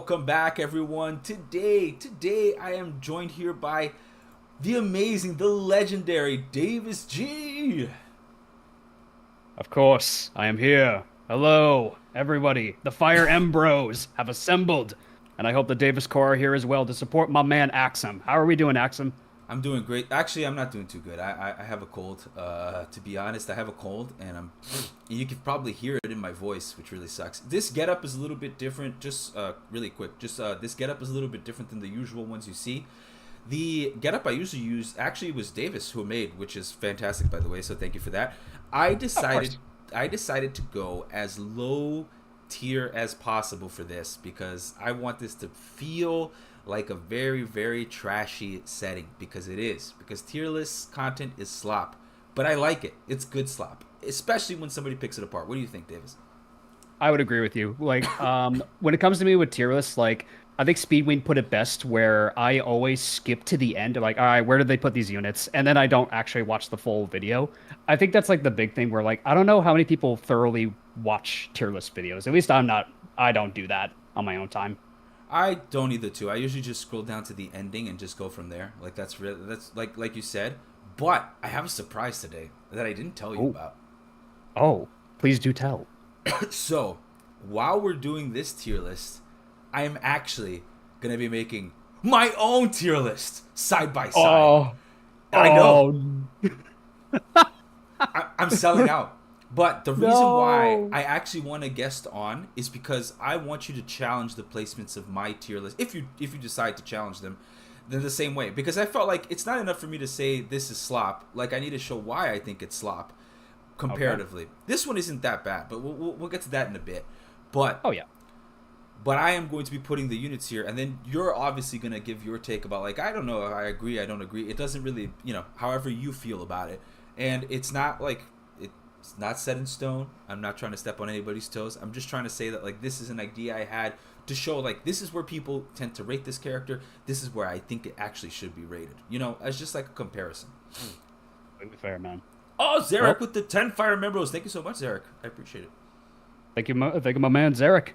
Welcome back, everyone. Today I am joined here by the amazing, the legendary Davis G. Of course, I am here. Hello, everybody. The Fire Embros have assembled, and I hope the Davis Corps are here as well to support my man Axum. How are we doing, Axum? I'm doing great. Actually, I'm not doing too good. I have a cold. To be honest, I have a cold, and you can probably hear it in my voice, which really sucks. This getup is a little bit different. Just really quick. This getup is a little bit different than the usual ones you see. The getup I usually use actually was Davis who made, which is fantastic, by the way. So thank you for that. I decided to go as low tier as possible for this because I want this to feel like a very, very trashy setting, because it is. Because tier list content is slop, but I like it. It's good slop, especially when somebody picks it apart. What do you think, Davis? I would agree with you. Like, when it comes to me with tier lists, like, I think Speedwing put it best where I always skip to the end. Like, all right, where did they put these units? And then I don't actually watch the full video. I think that's like the big thing where, like, I don't know how many people thoroughly watch tier list videos. At least I don't do that on my own time. I don't either too. I usually just scroll down to the ending and just go from there. Like that's like you said. But I have a surprise today that I didn't tell you Oh, about. oh, please do tell. So, while we're doing this tier list, I am actually gonna be making my own tier list side by side. Oh, I know. oh, I'm selling out. But the reason why no. I actually want a guest on is because I want you to challenge the placements of my tier list. If you decide to challenge them, then the same way. Because I felt like it's not enough for me to say this is slop. Like, I need to show why I think it's slop Okay. comparatively. This one isn't that bad, but we'll get to that in a bit. But Oh, yeah. but I am going to be putting the units here, and then you're obviously going to give your take about, like, I don't know, I agree, I don't agree. It doesn't really, however you feel about it. And it's not like, it's not set in stone. I'm not trying to step on anybody's toes. I'm just trying to say that, like, this is an idea I had to show, like, this is where people tend to rate this character. This is where I think it actually should be rated. As just like a comparison. Completely fair, man. Oh, Zarek Well, with the 10 fire members. Thank you so much, Zarek. I appreciate it. thank you, my man, Zarek.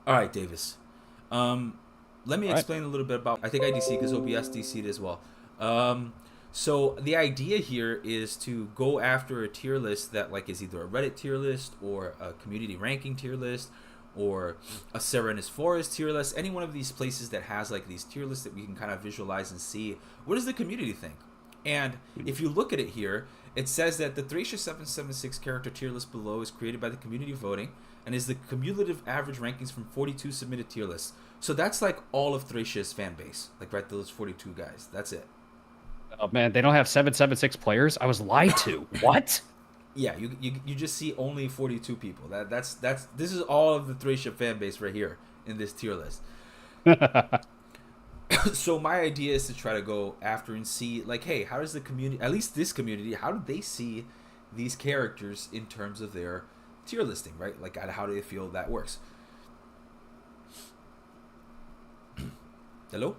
All right, Davis. Let me All right. explain a little bit about. I think I DC because OBS DC'd as well. So the idea here is to go after a tier list that, like, is either a Reddit tier list or a community ranking tier list or a Serenes Forest tier list. Any one of these places that has, like, these tier lists that we can kind of visualize and see what does the community think. And if you look at it here, it says that the Thracia 776 character tier list below is created by the community voting and is the cumulative average rankings from 42 submitted tier lists. So that's like all of Thracia's fan base. Like, right, those 42 guys. That's it. Oh man, they don't have 776 players. I was lied to. What? Yeah, you just see only 42 people. That's this is all of the Thracia fan base right here in this tier list. So my idea is to try to go after and see, like, hey, how does the community, at least this community, how do they see these characters in terms of their tier listing, right? Like, how do they feel that works? Hello?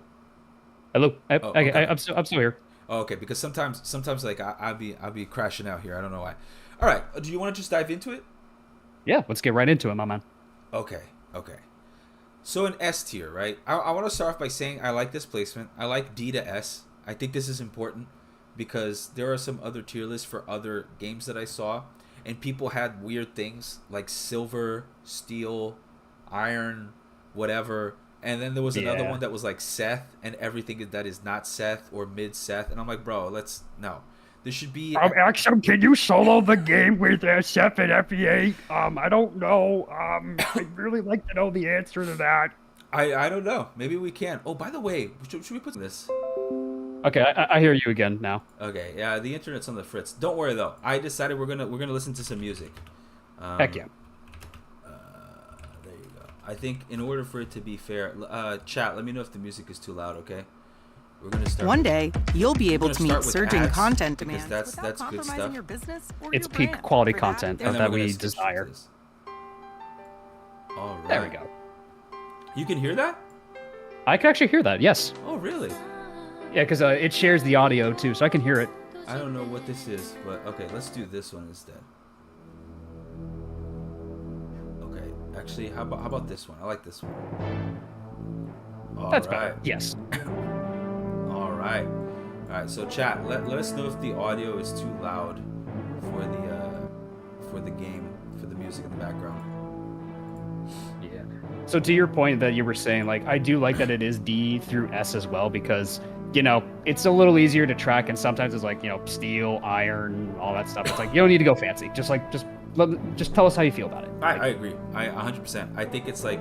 Hello. Oh, okay. I'm still here. Oh, okay, because sometimes like I'll be crashing out here. I don't know why. All right, do you want to just dive into it? Yeah, let's get right into it, my man. Okay, okay. So in S tier, right? I want to start off by saying I like this placement. I like D to S. I think this is important because there are some other tier lists for other games that I saw, and people had weird things like silver, steel, iron, whatever. And then there was another Yeah. one that was like Seth and everything that is not Seth or mid Seth. And I'm like, bro, let's no. There should be. Axel, can you solo the game with SF and FEA? I don't know. I'd really like to know the answer to that. I don't know. Maybe we can. Oh, by the way, should we put this? Okay, I hear you again now. Okay, yeah, the internet's on the fritz. Don't worry though. I decided we're gonna listen to some music. Heck yeah. Uh, there you go. I think in order for it to be fair, chat. Let me know if the music is too loud. Okay. We're gonna start. One day, you'll be able to meet with surging ads, content because demands that's without good compromising stuff. your business or It's your peak brand. quality For content there's And then that we're gonna we switch to desire. this. All right. There we go. You can hear that? I can actually hear that. Yes. Oh, really? Yeah, because it shares the audio too, so I can hear it. I don't know what this is, but okay, let's do this one instead. Okay, Actually, how about this one? I like this one. That's better. Yes. All right. So chat, let us know if the audio is too loud for the game, for the music in the background. Yeah. So to your point that you were saying, like, I do like that it is D through S as well, because, you know, it's a little easier to track, and sometimes it's like, you know, steel, iron, all that stuff. It's like, you don't need to go fancy. Just tell us how you feel about it. I agree. 100%. I think it's like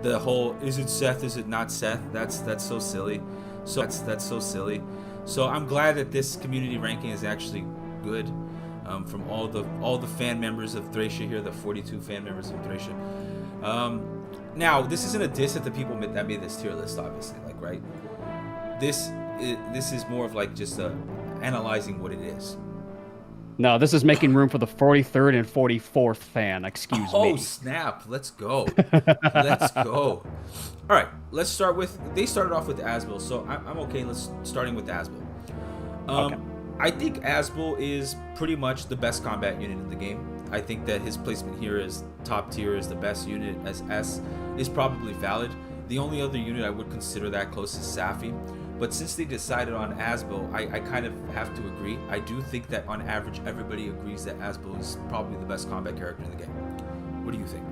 the whole, is it Seth, is it not Seth? That's so silly. So that's so silly. So I'm glad that this community ranking is actually good. From all the fan members of Thracia here, the 42 fan members of Thracia. Now, this isn't a diss at the people that made this tier list, obviously, like, right? This is more of like just analyzing what it is. No, this is making room for the 43rd and 44th fan. Excuse me. Oh, snap. Let's go. Let's go. All right, let's start with, they started off with Asbel, so I'm okay. Starting with Asbel. Okay. I think Asbel is pretty much the best combat unit in the game. I think that his placement here is top tier, is the best unit, as S is probably valid. The only other unit I would consider that close is Safy. But since they decided on Asbel, I kind of have to agree. I do think that on average, everybody agrees that Asbel is probably the best combat character in the game. What do you think?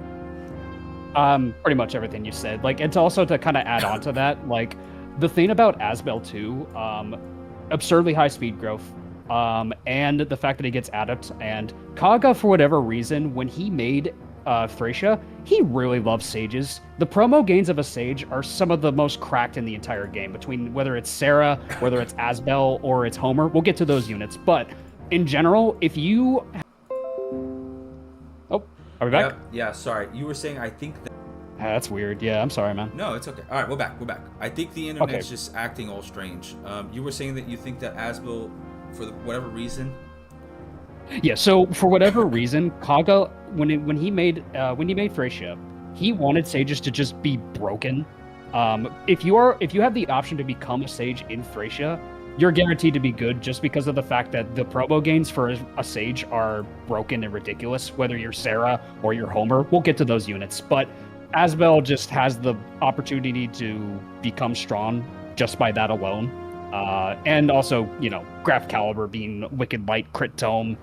Pretty much everything you said. Like, it's also to kind of add on to that, like, the thing about Asbel too, absurdly high speed growth, and the fact that he gets adept, and Kaga, for whatever reason, when he made Thracia, he really loves sages. The promo gains of a sage are some of the most cracked in the entire game, between whether it's Sarah, whether it's Asbel, or it's Homer. We'll get to those units, but in general, if you... Oh, are we back? Yep. Yeah, sorry. You were saying, I think that... That's weird. Yeah, I'm sorry, man. No, it's okay. All right, we're back. I think the internet's just acting all strange. You were saying that you think that Asbel, for whatever reason... Yeah, so for whatever reason, Kaga, when he made Thracia, he wanted sages to just be broken. If you have the option to become a sage in Thracia, you're guaranteed to be good, just because of the fact that the promo gains for a sage are broken and ridiculous, whether you're Sarah or you're Homer. We'll get to those units, but Asbel just has the opportunity to become strong just by that alone. And also, you know, Graph Caliber being Wicked Light, Crit Tome.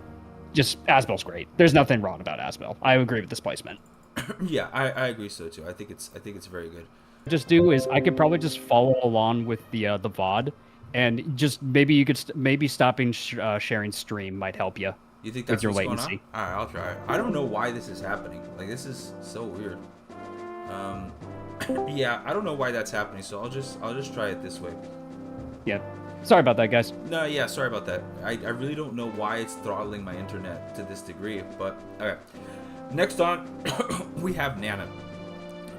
Just, Asbel's great. There's nothing wrong about Asbel. I agree with this placement. Yeah, I agree so too. I think it's very good. Just do is, I could probably just follow along with the VOD, and just maybe you could maybe stopping sharing stream might help you. You think that's with your what's latency? Going on? All right, I'll try it. I don't know why this is happening. Like, this is so weird. Yeah, I don't know why that's happening. So I'll just try it this way. Yeah. Sorry about that, guys. No, yeah, sorry about that. I really don't know why it's throttling my internet to this degree, but okay. Next on, we have Nana.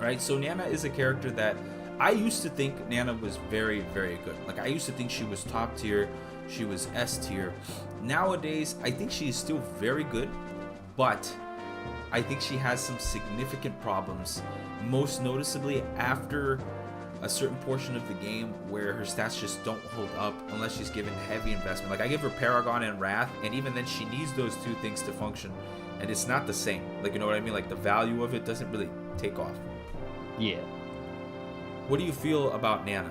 Right, so Nana is a character that I used to think Nana was very, very good. Like, I used to think she was top tier, she was S tier. Nowadays, I think she is still very good, but I think she has some significant problems, most noticeably after a certain portion of the game where her stats just don't hold up unless she's given heavy investment. Like, I give her Paragon and Wrath, and even then she needs those two things to function, and it's not the same. Like, you know what I mean? Like, the value of it doesn't really take off. Yeah. What do you feel about Nana?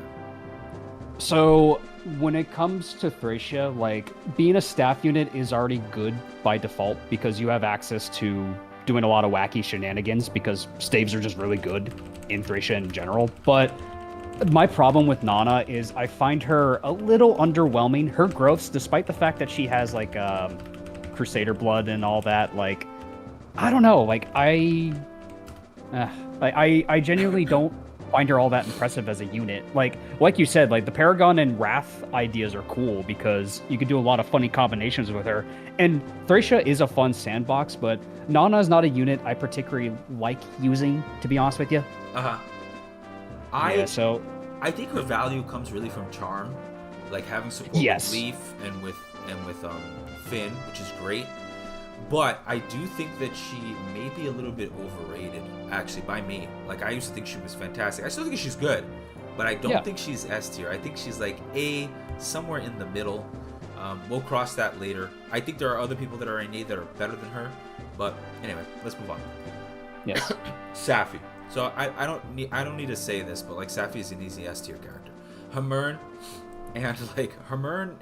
So, when it comes to Thracia, like, being a staff unit is already good by default, because you have access to doing a lot of wacky shenanigans, because staves are just really good in Thracia in general. But my problem with Nana is I find her a little underwhelming. Her growths, despite the fact that she has, like, Crusader blood and all that, like, I don't know, like, I genuinely don't find her all that impressive as a unit. Like you said, like, the Paragon and Wrath ideas are cool because you can do a lot of funny combinations with her. And Thracia is a fun sandbox, but Nana is not a unit I particularly like using, to be honest with you. I think her value comes really from charm, like having support with Leaf and with Finn, which is great. But I do think that she may be a little bit overrated, actually, by me. Like, I used to think she was fantastic. I still think she's good, but I don't think she's S tier. I think she's like A, somewhere in the middle. We'll cross that later. I think there are other people that are in A that are better than her. But anyway, let's move on. Yes. Safy. So I don't need to say this, but like Safy is an easy S tier character. Hamern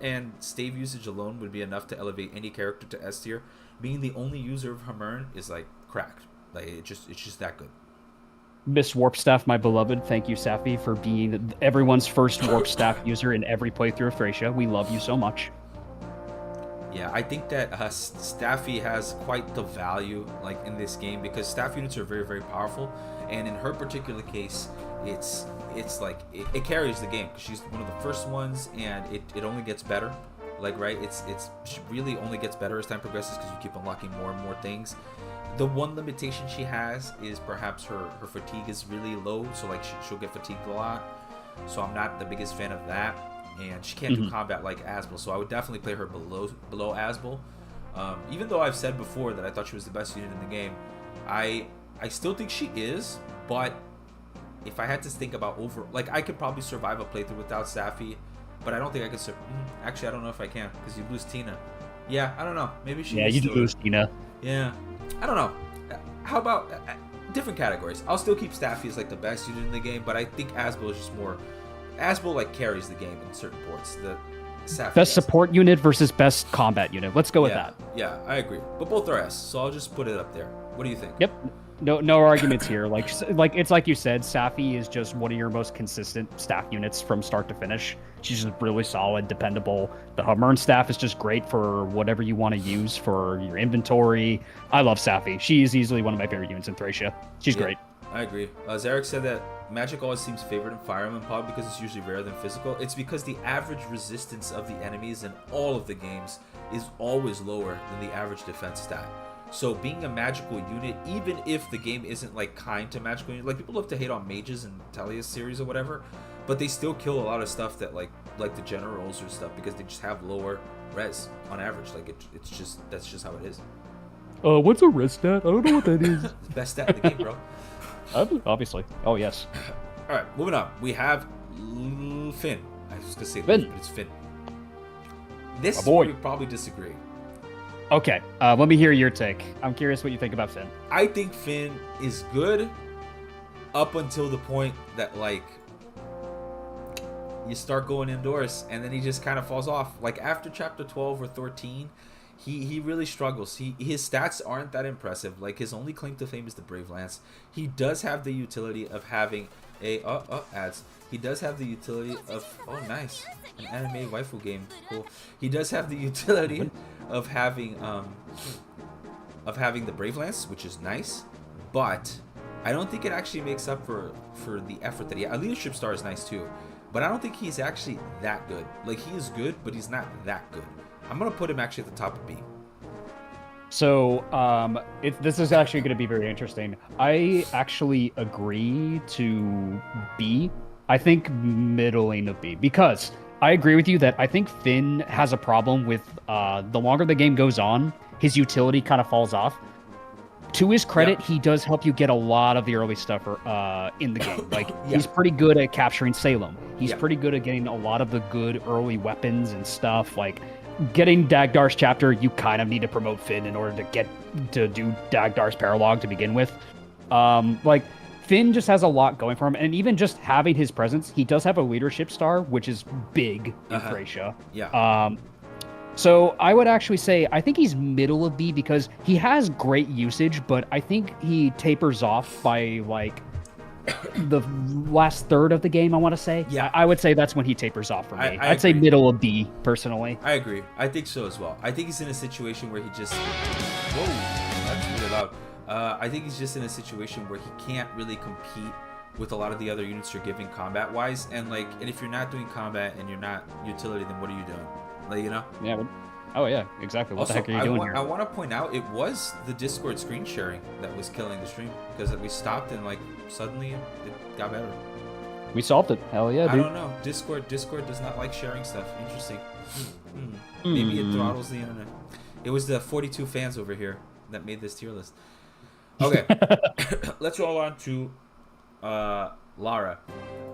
and stave usage alone would be enough to elevate any character to S tier. Being the only user of Hamern is like cracked. Like it's just that good. Miss Warp Staff, my beloved, thank you, Safy, for being everyone's first Warp Staff user in every playthrough of Thracia. We love you so much. Yeah, I think that Staffy has quite the value like in this game because staff units are very, very powerful, and in her particular case, it's like it carries the game because she's one of the first ones, and it only gets better. Like right, she really only gets better as time progresses because you keep unlocking more and more things. The one limitation she has is perhaps her fatigue is really low, so like she'll get fatigued a lot. So I'm not the biggest fan of that, and she can't do combat like Asbel. So I would definitely play her below Asbel. Even though I've said before that I thought she was the best unit in the game, I still think she is. But if I had to think about like I could probably survive a playthrough without Safy, but I don't think I could. Actually, I don't know if I can because you lose Tina. Yeah, I don't know. Maybe she. Yeah, you do lose Tina. Yeah. I don't know. How about different categories? I'll still keep Staffy as like the best unit in the game, but I think Asbel is just more. Asbel like carries the game in certain ports. The Safy best support unit versus best combat unit. Let's go with that. Yeah, I agree. But both are S, so I'll just put it up there. What do you think? Yep. No arguments here. Like it's like you said, Safy is just one of your most consistent staff units from start to finish. She's just really solid, dependable. The Hamern staff is just great for whatever you want to use for your inventory. I love Safy. She is easily one of my favorite units in Thracia. She's great. I agree. Zarek said that magic always seems favored in fireman pod because it's usually rarer than physical. It's because the average resistance of the enemies in all of the games is always lower than the average defense stat. So being a magical unit, even if the game isn't like kind to magical units, like people love to hate on mages and Talia's series or whatever, but they still kill a lot of stuff that like the generals or stuff because they just have lower res on average. Like that's just how it is. What's a res stat? I don't know what that is. It's the best stat in the game, bro. Obviously. Oh yes. All right, moving on. We have Finn. I was gonna say Finn. But it's Finn. This My boy. we probably disagree. Okay, let me hear your take. I'm curious what you think about Finn. I think Finn is good up until the point that like you start going indoors and then he just kind of falls off. Like after chapter 12 or 13, he really struggles. His stats aren't that impressive. Like his only claim to fame is the Brave Lance. He does have the utility of having a ads. He does have the utility of nice, an anime waifu game. Cool. He does have the utility of having the Brave Lance, which is nice, but I don't think it actually makes up for the effort that he had. A leadership star is nice too, but I don't think he's actually that good. Like he is good, but he's not that good. I'm gonna put him actually at the top of B. So this is actually going to be very interesting. I actually agree to B. I think middling of B because I agree with you that I think Finn has a problem with the longer the game goes on, his utility kind of falls off. To his credit, he does help you get a lot of the early stuff in the game. Like he's pretty good at capturing Salem. He's pretty good at getting a lot of the good early weapons and stuff. Like getting Dagdar's chapter, you kind of need to promote Finn in order to do Dagdar's paralog to begin with. Like Finn just has a lot going for him, and even just having his presence, he does have a leadership star, which is big in Thracia. Yeah. So I would actually say I think he's middle of B because he has great usage, but I think he tapers off by like the last third of the game, I want to say. Yeah. I would say that's when he tapers off for me. I'd say agree. middle of B, personally. I agree. I think so as well. I think he's in a situation where he just... Whoa, that's really loud. I think he's just in a situation where he can't really compete with a lot of the other units you're giving combat-wise. And if you're not doing combat and you're not utility, then what are you doing? Like, you know? Yeah. Oh, yeah, exactly. What the heck are you doing here? I want to point out, it was the Discord screen sharing that was killing the stream. Because we stopped and, suddenly it got better. We solved it. Hell yeah, dude. I don't know. Discord does not like sharing stuff. Interesting. Maybe it throttles the internet. It was the 42 fans over here that made this tier list. Okay. Let's roll on to Lara.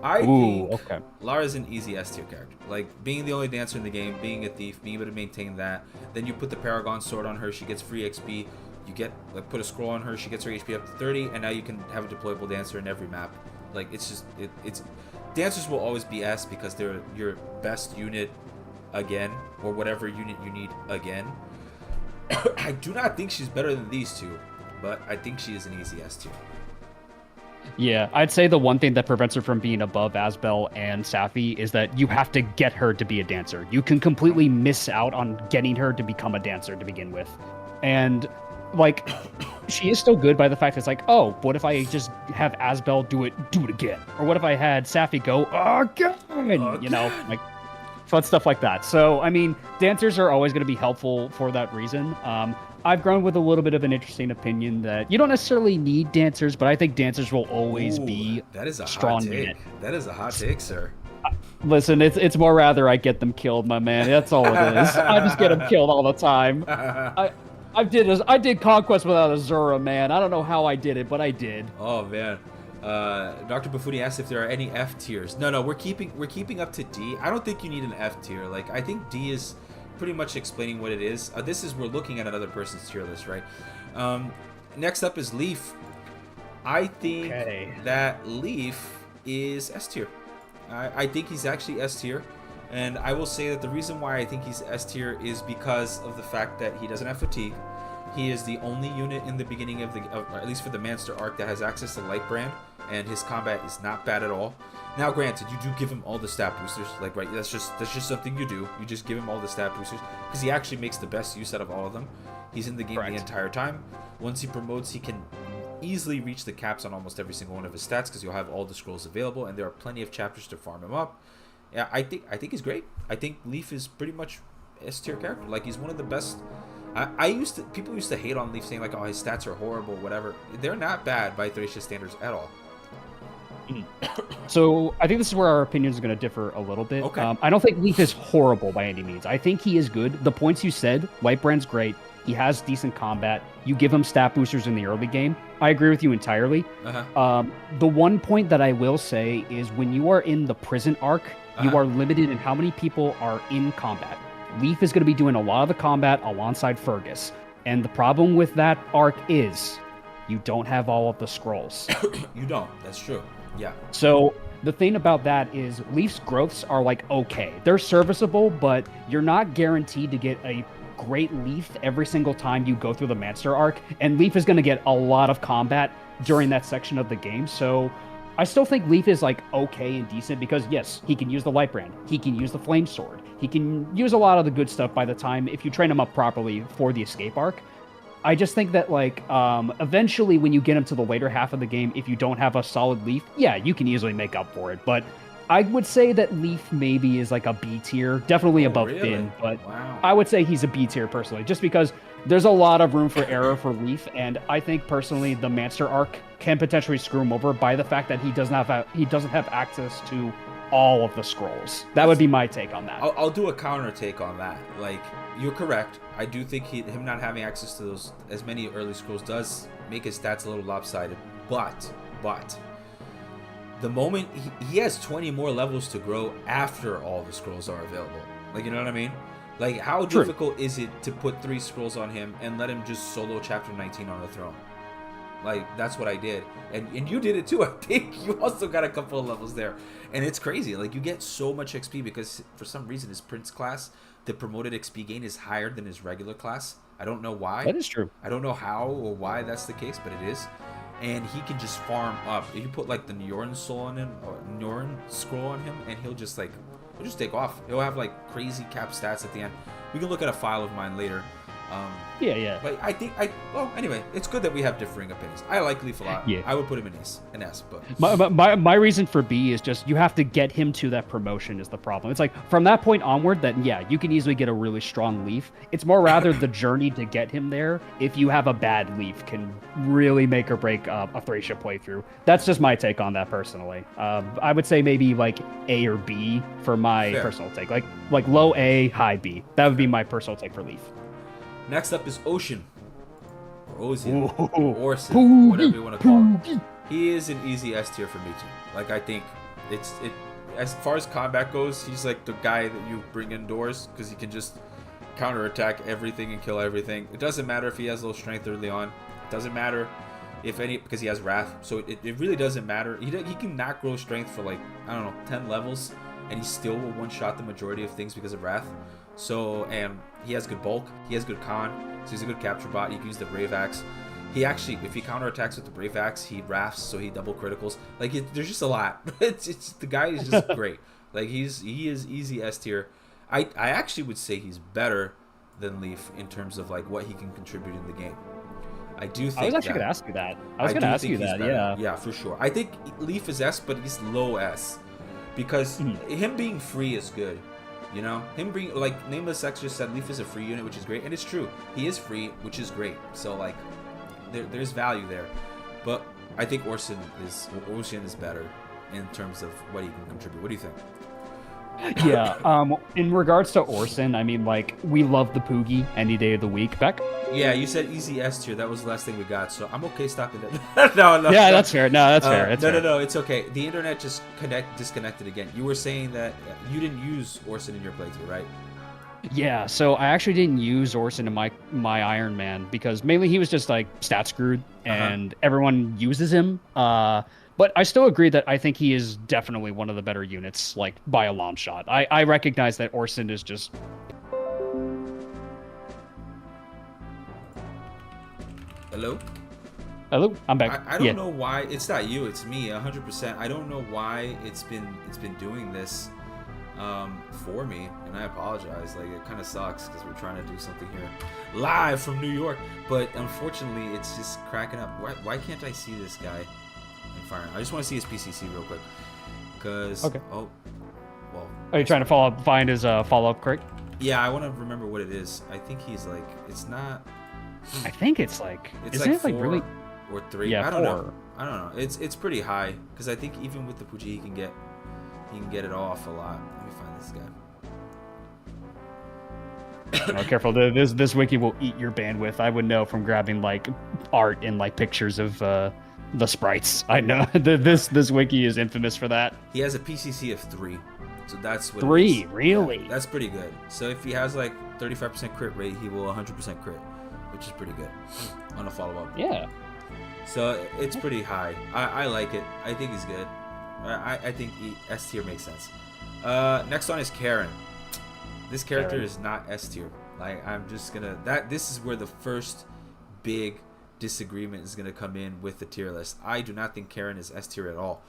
I think Lara's an easy S tier character. Like being the only dancer in the game, being a thief, being able to maintain that. Then you put the Paragon sword on her, she gets free XP. You get like put a scroll on her, she gets her HP up to 30, and now you can have a deployable dancer in every map. Like it's just it's dancers will always be S because they're your best unit again, or whatever unit you need again. I do not think she's better than these two, but I think she is an easy S tier. Yeah, I'd say the one thing that prevents her from being above Asbel and Safy is that you have to get her to be a dancer. You can completely miss out on getting her to become a dancer to begin with. And, like, she is still good by the fact it's like, oh, what if I just have Asbel do it again? Or what if I had Safy go, again? You know, like, fun stuff like that. So, I mean, dancers are always going to be helpful for that reason. I've grown with a little bit of an interesting opinion that you don't necessarily need dancers, but I think dancers will always be that is a strong hot take. unit. That is a hot take, sir. Listen, it's more rather I get them killed, my man. That's all it is. I just get them killed all the time. I did Conquest without Azura, man. I don't know how I did it, but I did. Oh man. Dr. Bufuni asked if there are any F tiers. No, we're keeping up to D. I don't think you need an F tier. Like I think D is pretty much explaining what it is. This is we're looking at another person's tier list, right? Next up is Leaf. I think that Leaf is S tier. I think he's actually S tier, and I will say that the reason why I think he's S tier is because of the fact that he doesn't have fatigue. He is the only unit in the beginning of at least for the Manster arc, that has access to Light Brand, and his combat is not bad at all. Now, granted, you do give him all the stat boosters, like right. That's just something you do. You just give him all the stat boosters because he actually makes the best use out of all of them. He's in the game the entire time. Once he promotes, he can easily reach the caps on almost every single one of his stats because you'll have all the scrolls available, and there are plenty of chapters to farm him up. Yeah, I think he's great. I think Leaf is pretty much S tier character. Like he's one of the best. People used to hate on Leaf, saying like, oh, his stats are horrible, whatever. They're not bad by Thracia standards at all. So I think this is where our opinions are going to differ a little bit. Okay. I don't think Leaf is horrible by any means. I think he is good. The points you said, Lightbrand's great. He has decent combat. You give him stat boosters in the early game. I agree with you entirely. The one point that I will say is when you are in the prison arc, you are limited in how many people are in combat. Leaf is going to be doing a lot of the combat alongside Fergus. And the problem with that arc is you don't have all of the scrolls. You don't. That's true. Yeah. So the thing about that is Leaf's growths are like okay. They're serviceable, but you're not guaranteed to get a great Leaf every single time you go through the Manster arc. And Leaf is going to get a lot of combat during that section of the game. So I still think Leaf is like okay and decent because yes, he can use the Light Brand. He can use the Flame Sword. He can use a lot of the good stuff by the time if you train him up properly for the escape arc. I just think that like eventually when you get him to the later half of the game, if you don't have a solid Leaf, yeah, you can easily make up for it. But I would say that Leaf maybe is like a B tier, definitely above Finn, but I would say he's a B tier personally, just because there's a lot of room for error for Leaf, and I think personally the Manster arc can potentially screw him over by the fact that he doesn't have access to all of the scrolls. That would be my take on that. I'll do a counter take on that. Like, you're correct. I do think him not having access to those as many early scrolls does make his stats a little lopsided. But the moment he has 20 more levels to grow after all the scrolls are available. Like, you know what I mean? Like, how difficult is it to put 3 scrolls on him and let him just solo chapter 19 on the throne? Like, that's what I did. And you did it too, I think. You also got a couple of levels there. And it's crazy. Like, you get so much XP because for some reason his Prince class, the promoted XP gain is higher than his regular class. I don't know why. That is true. I don't know how or why that's the case, but it is. And he can just farm up. If you put like the Nyorn soul on him, or Nyorn scroll on him, and he'll just take off. He'll have like crazy cap stats at the end. We can look at a file of mine later. Yeah. But I think anyway, it's good that we have differing opinions. I like Leaf a lot. Yeah. I would put him in an S, but my reason for B is just you have to get him to that promotion is the problem. It's like from that point onward that yeah, you can easily get a really strong Leaf. It's more rather the journey to get him there. If you have a bad Leaf, can really make or break a Thracia playthrough. That's just my take on that personally. I would say maybe like A or B for my personal take. Like low A, high B. That would be my personal take for Leaf. Next up is Ocean. Or Ocean. Or Orson. Whatever you want to call him. He is an easy S tier for me too. Like, I think as far as combat goes, he's like the guy that you bring indoors because he can just counterattack everything and kill everything. It doesn't matter if he has low strength early on. It doesn't matter if any, because he has Wrath. So it really doesn't matter. He can not grow strength for like, I don't know, 10 levels, and he still will one-shot the majority of things because of Wrath. So, and he has good bulk. He has good con. So he's a good capture bot. He can use the Brave Axe. He actually, if he counterattacks with the Brave Axe, he rafts, so he double criticals. Like, there's just a lot. It's the guy is just great. Like, he is easy S tier. I actually would say he's better than Leaf in terms of like what he can contribute in the game. I do think I was actually going to ask you that. I was going to ask you that, yeah. Yeah, for sure. I think Leaf is S, but he's low S. Because him being free is good. You know? Him being, like, Nameless X just said Leaf is a free unit, which is great. And it's true. He is free, which is great. So, like, there's value there. But I think Orson is better in terms of what he can contribute. What do you think? Yeah, in regards to Orson, I mean, like, we love the Poogie any day of the week. Beck? Yeah, you said easy S tier. That was the last thing we got, so I'm okay stopping that. No. Yeah, that's fair. No, that's fair. No, it's okay. The internet just disconnected again. You were saying that you didn't use Orson in your playthrough, right? Yeah, so I actually didn't use Orson in my Iron Man because mainly he was just, like, stat screwed, and everyone uses him. But I still agree that I think he is definitely one of the better units, like, by a long shot. I recognize that Orson is just... Hello? Hello? I'm back. I don't know why. It's not you, it's me, 100%. I don't know why it's been doing this for me, and I apologize. Like, it kind of sucks because we're trying to do something here live from New York. But unfortunately, it's just cracking up. Why can't I see this guy? Fire. I just want to see his PCC real quick, because well, are you trying to find his follow-up crate? Yeah, I want to remember what it is. I think he's like, it's not. I think it's like, isn't it 4 like really or 3? Yeah, I don't 4. know. I don't know. It's pretty high because I think even with the Poogie he can get it off a lot. Let me find this guy. Oh, careful! This wiki will eat your bandwidth. I would know from grabbing like art and like pictures of the sprites. I know this wiki is infamous for that. He has a PCC of 3, so that's what 3, really? Yeah, that's pretty good. So if he has like 35% crit rate, he will 100% crit, which is pretty good on a follow-up. Yeah. So it's pretty high. I like it. I think he's good. I think S tier makes sense. Next one is Karen. This character is not S tier. Like, I'm just gonna this is where the first big disagreement is going to come in with the tier list. I do not think Karen is S tier at all.